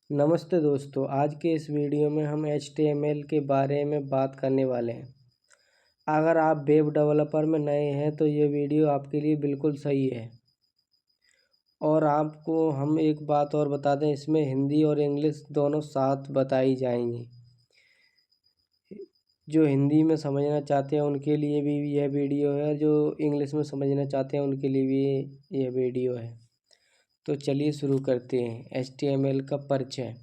नमस्ते दोस्तों, आज के इस वीडियो में हम HTML के बारे में बात करने वाले हैं। अगर आप वेब डेवलपर में नए हैं तो ये वीडियो आपके लिए बिल्कुल सही है। और आपको हम एक बात और बता दें, इसमें हिंदी और इंग्लिश दोनों साथ बताई जाएंगी। जो हिंदी में समझना चाहते हैं उनके लिए भी यह वीडियो है, जो इंग्लिश में समझना चाहते हैं उनके लिए भी यह वीडियो है। तो चलिए शुरू करते हैं। HTML का परिचय।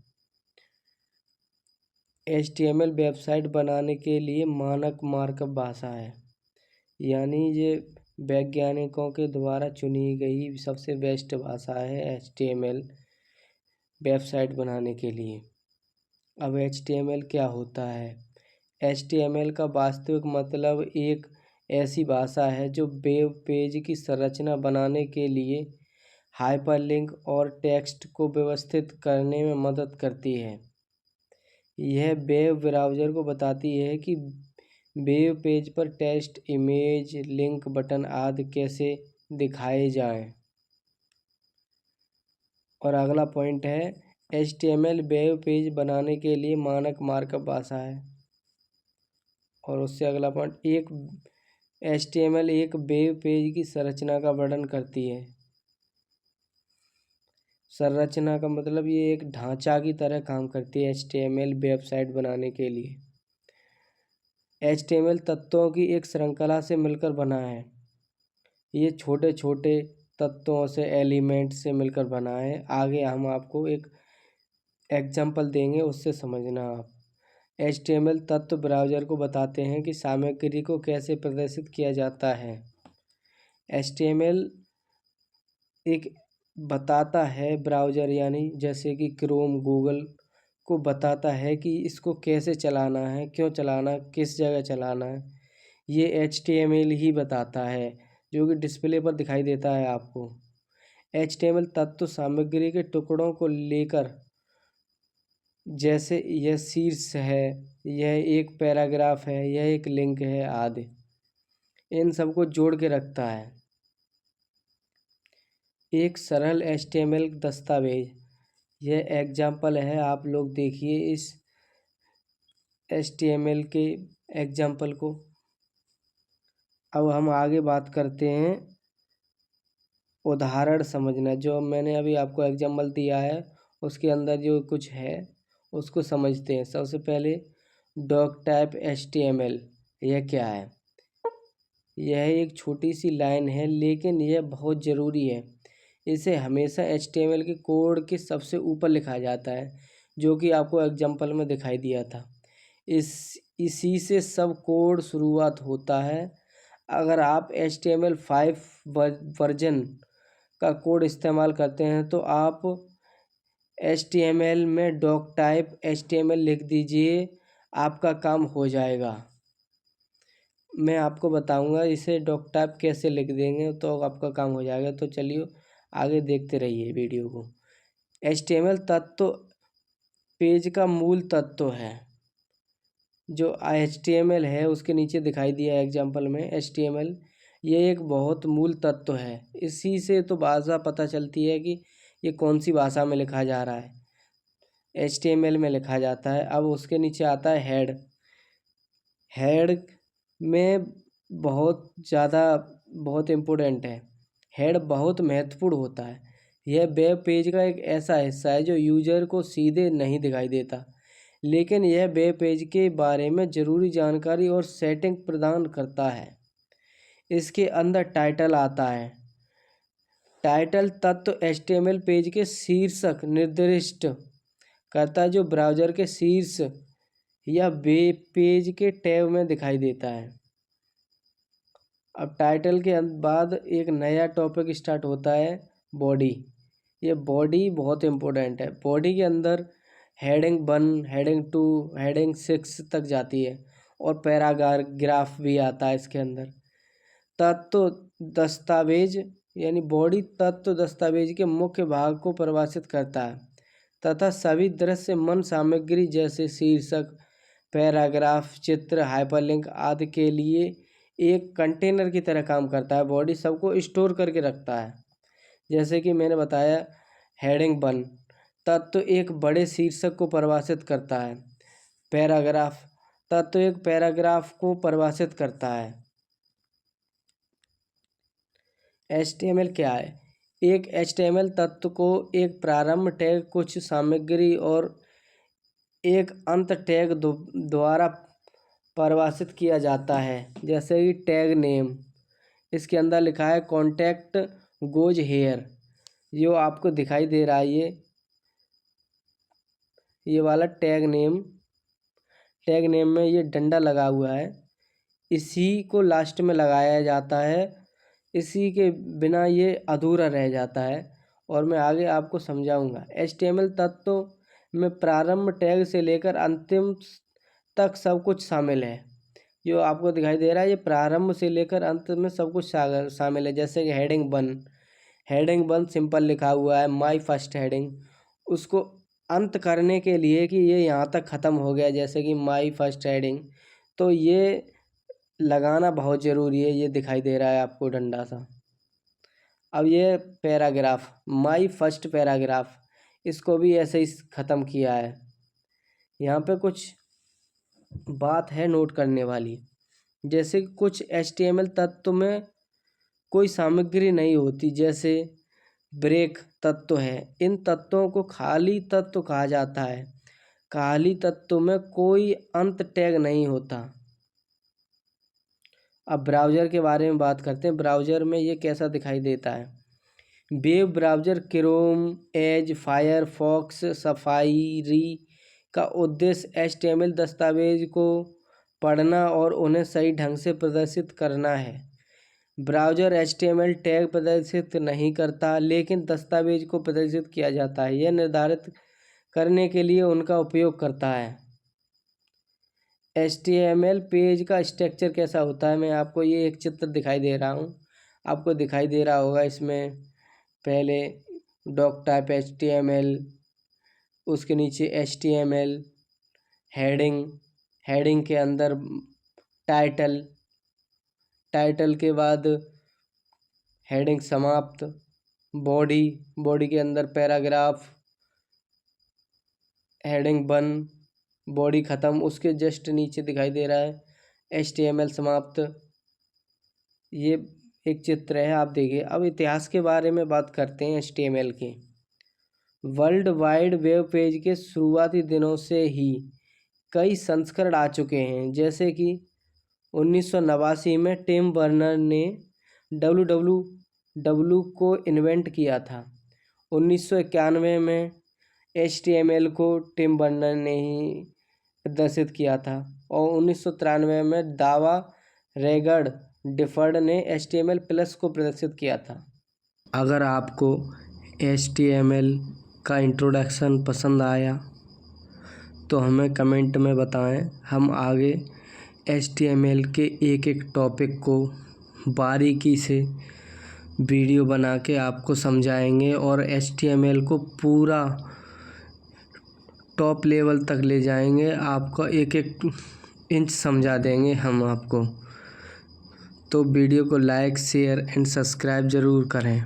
HTML वेबसाइट बनाने के लिए मानक मार्कअप भाषा है, यानी ये वैज्ञानिकों के द्वारा चुनी गई सबसे बेस्ट भाषा है HTML वेबसाइट बनाने के लिए। अब HTML क्या होता है? HTML का वास्तविक मतलब एक ऐसी भाषा है जो वेब पेज की संरचना बनाने के लिए हाइपरलिंक और टेक्स्ट को व्यवस्थित करने में मदद करती है। यह वेब ब्राउज़र को बताती है कि वेब पेज पर टेक्स्ट, इमेज, लिंक, बटन आदि कैसे दिखाए जाएं। और अगला पॉइंट है, HTML वेब पेज बनाने के लिए मानक मार्कअप भाषा है। और उससे अगला पॉइंट, HTML एक वेब पेज की संरचना का वर्णन करती है। संरचना का मतलब ये एक ढांचा की तरह काम करती है HTML वेबसाइट बनाने के लिए। HTML तत्वों की एक श्रृंखला से मिलकर बना है। ये छोटे छोटे तत्वों से, एलिमेंट से मिलकर बना है। आगे हम आपको एक एग्जाम्पल देंगे, उससे समझना आप। HTML तत्व ब्राउज़र को बताते हैं कि सामग्री को कैसे प्रदर्शित किया जाता है। HTML एक बताता है ब्राउज़र, यानी जैसे कि क्रोम, गूगल को बताता है कि इसको कैसे चलाना है, क्यों चलाना है, किस जगह चलाना है। ये HTML ही बताता है, जो कि डिस्प्ले पर दिखाई देता है आपको। HTML तत्व सामग्री के टुकड़ों को लेकर, जैसे यह शीर्ष है, यह एक पैराग्राफ है, यह एक लिंक है आदि, इन सबको जोड़ के रखता है। एक सरल HTML दस्तावेज, यह एग्जाम्पल है। आप लोग देखिए इस HTML के एग्जाम्पल को। अब हम आगे बात करते हैं उदाहरण समझना। जो मैंने अभी आपको एग्जाम्पल दिया है उसके अंदर जो कुछ है उसको समझते हैं। सबसे पहले डॉक टाइप HTML, यह क्या है? यह एक छोटी सी लाइन है, लेकिन यह बहुत ज़रूरी है। इसे हमेशा HTML के कोड के सबसे ऊपर लिखा जाता है, जो कि आपको एग्जाम्पल में दिखाई दिया था। इसी से सब कोड शुरुआत होता है। अगर आप HTML5 वर्जन का कोड इस्तेमाल करते हैं तो आप HTML में डॉक टाइप HTML लिख दीजिए, आपका काम हो जाएगा। मैं आपको बताऊंगा इसे डॉक टाइप कैसे लिख देंगे तो आपका काम हो जाएगा। तो चलिए आगे देखते रहिए वीडियो को। HTML तत्व पेज का मूल तत्व है। जो HTML है उसके नीचे दिखाई दिया एग्जाम्पल में HTML, ये एक बहुत मूल तत्व है। इसी से तो भाषा पता चलती है कि ये कौन सी भाषा में लिखा जा रहा है। HTML में लिखा जाता है। अब उसके नीचे आता है हेड। हेड में बहुत इम्पोर्टेंट है। हेड बहुत महत्वपूर्ण होता है। यह वेब पेज का एक ऐसा हिस्सा है जो यूजर को सीधे नहीं दिखाई देता, लेकिन यह वेब पेज के बारे में ज़रूरी जानकारी और सेटिंग प्रदान करता है। इसके अंदर टाइटल आता है। टाइटल तत्व HTML पेज के शीर्षक निर्दिष्ट करता है, जो ब्राउज़र के शीर्ष या वेब पेज के टैब में दिखाई देता है। अब टाइटल के बाद एक नया टॉपिक स्टार्ट होता है, बॉडी। ये बॉडी बहुत इम्पोर्टेंट है। बॉडी के अंदर हेडिंग 1, हेडिंग 2, हेडिंग 6 तक जाती है और पैराग्राफ भी आता है इसके अंदर। तत्व दस्तावेज, यानी बॉडी तत्व दस्तावेज के मुख्य भाग को परिभाषित करता है तथा सभी दृश्य मन सामग्री जैसे शीर्षक, पैराग्राफ, चित्र, हाइपरलिंक आदि के लिए एक कंटेनर की तरह काम करता है। बॉडी सबको स्टोर करके रखता है। जैसे कि मैंने बताया हेडिंग 1, तत्व एक बड़े शीर्षक को परिभाषित करता है। पैराग्राफ, तत्व एक पैराग्राफ को परिभाषित करता है। HTML क्या है? एक HTML तत्व को एक प्रारंभ टैग, कुछ सामग्री और एक अंत टैग द्वारा परिभाषित किया जाता है। जैसे कि टैग नेम, इसके अंदर लिखा है कॉन्टैक्ट गोज हेयर, जो आपको दिखाई दे रहा है ये वाला टैग नेम। टैग नेम में ये डंडा लगा हुआ है, इसी को लास्ट में लगाया जाता है, इसी के बिना ये अधूरा रह जाता है। और मैं आगे आपको समझाऊंगा। HTML तत्व में प्रारंभ टैग से लेकर अंतिम तक सब कुछ शामिल है। जो आपको दिखाई दे रहा है ये प्रारंभ से लेकर अंत में सब कुछ शामिल है। जैसे कि हेडिंग 1 सिंपल लिखा हुआ है, माय फर्स्ट हेडिंग। उसको अंत करने के लिए कि ये यहाँ तक ख़त्म हो गया, जैसे कि माय फर्स्ट हेडिंग, तो ये लगाना बहुत ज़रूरी है। ये दिखाई दे रहा है आपको डंडा सा। अब ये पैराग्राफ, माय फर्स्ट पैराग्राफ, इसको भी ऐसे ही ख़त्म किया है। यहाँ पे कुछ बात है नोट करने वाली। जैसे कुछ HTML तत्व में कोई सामग्री नहीं होती, जैसे ब्रेक तत्व है। इन तत्वों को खाली तत्व कहा जाता है। खाली तत्व में कोई अंत टैग नहीं होता। अब ब्राउज़र के बारे में बात करते हैं। ब्राउज़र में ये कैसा दिखाई देता है। Web browser Chrome, Edge, Firefox, Safari का उद्देश्य HTML दस्तावेज को पढ़ना और उन्हें सही ढंग से प्रदर्शित करना है। ब्राउज़र HTML टैग प्रदर्शित नहीं करता, लेकिन दस्तावेज को प्रदर्शित किया जाता है। यह निर्धारित करने के लिए उनका उपयोग करता है। HTML पेज का स्ट्रक्चर कैसा होता है, मैं आपको ये एक चित्र दिखाई दे रहा हूँ, आपको दिखाई दे रहा होगा। इसमें पहले डॉक टाइप HTML, उसके नीचे HTML, हेडिंग के अंदर टाइटल के बाद हेडिंग समाप्त, बॉडी के अंदर पैराग्राफ, हेडिंग 1, बॉडी ख़त्म, उसके जस्ट नीचे दिखाई दे रहा है HTML समाप्त। ये एक चित्र है, आप देखिए। अब इतिहास के बारे में बात करते हैं HTML के। वर्ल्ड वाइड वेब पेज के शुरुआती दिनों से ही कई संस्करण आ चुके हैं। जैसे कि 1989 में टिम बर्नर ने www को इन्वेंट किया था। 1991 में HTML को टिम बर्नर ने ही प्रदर्शित किया था। और 1993 में दावा रेगर्ड डिफर्ड ने HTML+ को प्रदर्शित किया था। अगर आपको HTML का इंट्रोडक्शन पसंद आया तो हमें कमेंट में बताएं। हम आगे HTML के एक एक टॉपिक को बारीकी से वीडियो बना के आपको समझाएंगे और HTML को पूरा टॉप लेवल तक ले जाएंगे। आपका एक एक इंच समझा देंगे हम आपको। तो वीडियो को लाइक, शेयर एंड सब्सक्राइब ज़रूर करें।